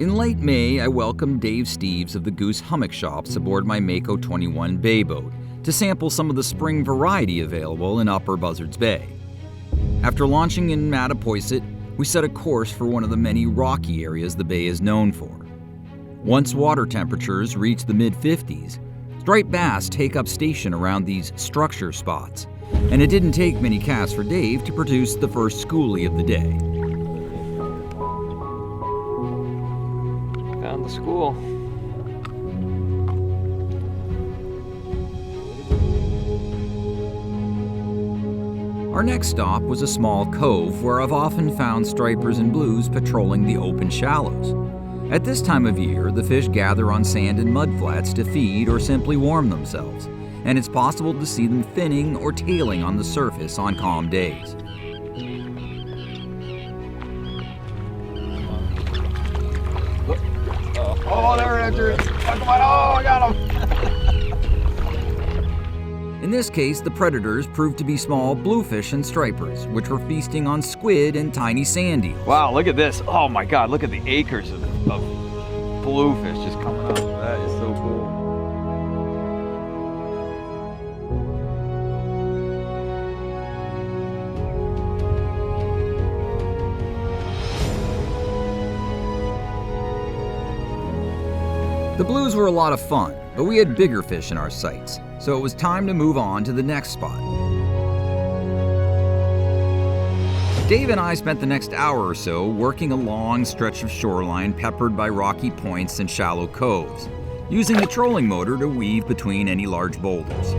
In late May, I welcomed Dave Steeves of the Goose Hummock shops aboard my Mako 21 bay boat to sample some of the spring variety available in Upper Buzzards Bay. After launching in Mattapoisett, we set a course for one of the many rocky areas the bay is known for. Once water temperatures reach the mid-50s, striped bass take up station around these structure spots, and it didn't take many casts for Dave to produce the first schoolie of the day. Found the school. Our next stop was a small cove where I've often found stripers and blues patrolling the open shallows. At this time of year, the fish gather on sand and mudflats to feed or simply warm themselves, and it's possible to see them finning or tailing on the surface on calm days. Oh, there it is. Oh, I got him. In this case, the predators proved to be small bluefish and stripers, which were feasting on squid and tiny sand eels. Wow, look at this. Oh my God, look at the acres of bluefish just coming up. That is so cool. The blues were a lot of fun, but we had bigger fish in our sights, so it was time to move on to the next spot. Dave and I spent the next hour or so working a long stretch of shoreline peppered by rocky points and shallow coves, using the trolling motor to weave between any large boulders.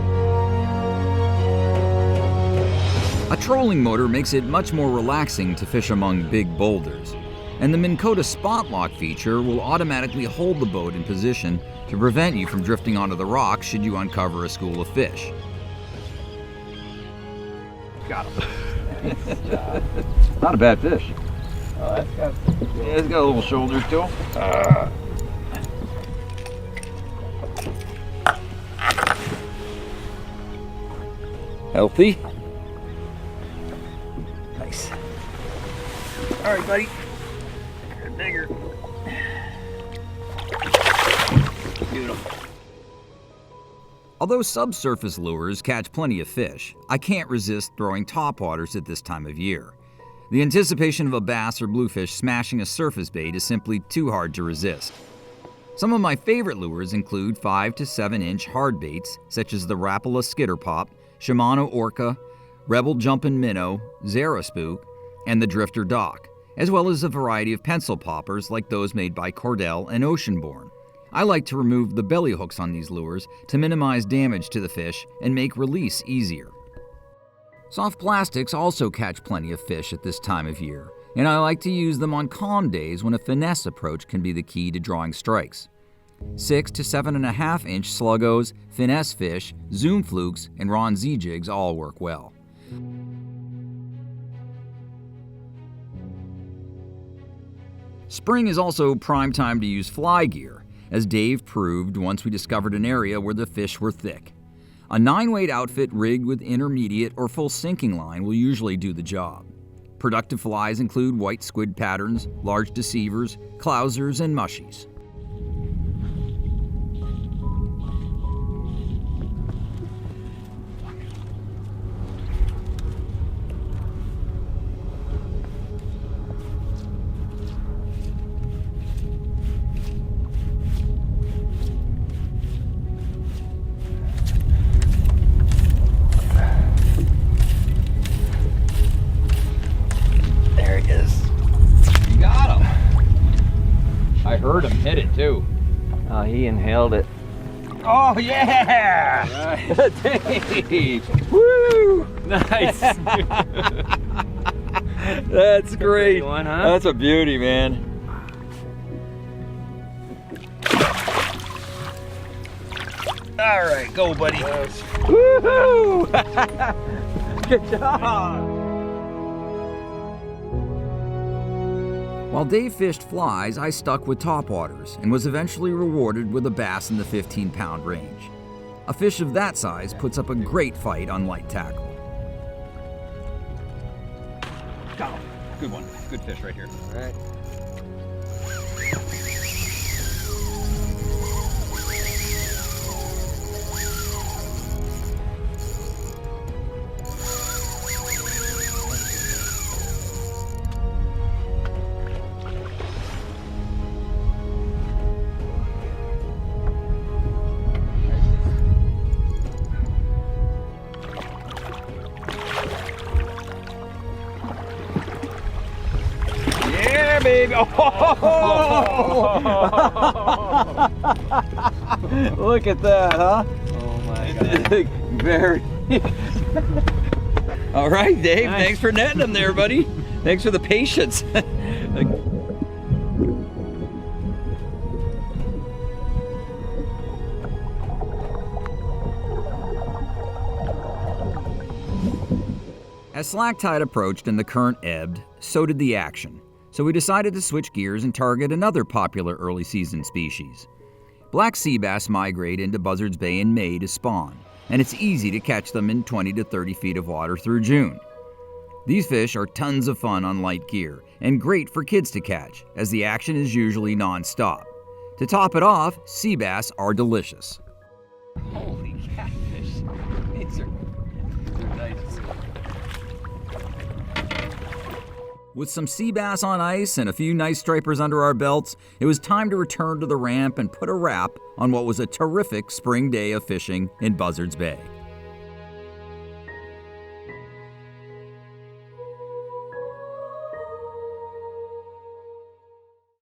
A trolling motor makes it much more relaxing to fish among big boulders, and the Minn Kota spot lock feature will automatically hold the boat in position to prevent you from drifting onto the rocks should you uncover a school of fish. Got him. Not a bad fish. Oh, that's got. Yeah, it's got little shoulders too. Healthy. Nice. All right, buddy. Bigger. Beautiful. Although subsurface lures catch plenty of fish, I can't resist throwing topwaters at this time of year. The anticipation of a bass or bluefish smashing a surface bait is simply too hard to resist. Some of my favorite lures include 5 to 7 inch hard baits such as the Rapala Skitterpop, Shimano Orca, Rebel Jumpin' Minnow, Zara Spook, and the Drifter Dock, as well as a variety of pencil poppers like those made by Cordell and Oceanborn. I like to remove the belly hooks on these lures to minimize damage to the fish and make release easier. Soft plastics also catch plenty of fish at this time of year, and I like to use them on calm days when a finesse approach can be the key to drawing strikes. 6 to 7.5 inch sluggos, finesse fish, zoom flukes, and Ron Z jigs all work well. Spring is also prime time to use fly gear, as Dave proved once we discovered an area where the fish were thick. A 9-weight outfit rigged with intermediate or full sinking line will usually do the job. Productive flies include white squid patterns, large deceivers, clousers, and mushies. I heard him hit it too. Oh, he inhaled it. Oh yeah! Right. Woo! Nice. That's great. One, huh? That's a beauty, man. All right, go, buddy. Woohoo! Good job. While Dave fished flies, I stuck with topwaters and was eventually rewarded with a bass in the 15-pound range. A fish of that size puts up a great fight on light tackle. Got him. Good one. Good fish right here. All right. baby. Oh. Look at that, huh? Oh my God. Very. All right, Dave, Nice. Thanks for netting them there, buddy. Thanks for the patience. As slack tide approached and the current ebbed, so did the action. So we decided to switch gears and target another popular early season species. Black sea bass migrate into Buzzards Bay in May to spawn, and it's easy to catch them in 20 to 30 feet of water through June. These fish are tons of fun on light gear and great for kids to catch, as the action is usually non-stop. To top it off, sea bass are delicious. Holy catfish. These are nice. With some sea bass on ice and a few nice stripers under our belts, it was time to return to the ramp and put a wrap on what was a terrific spring day of fishing in Buzzards Bay.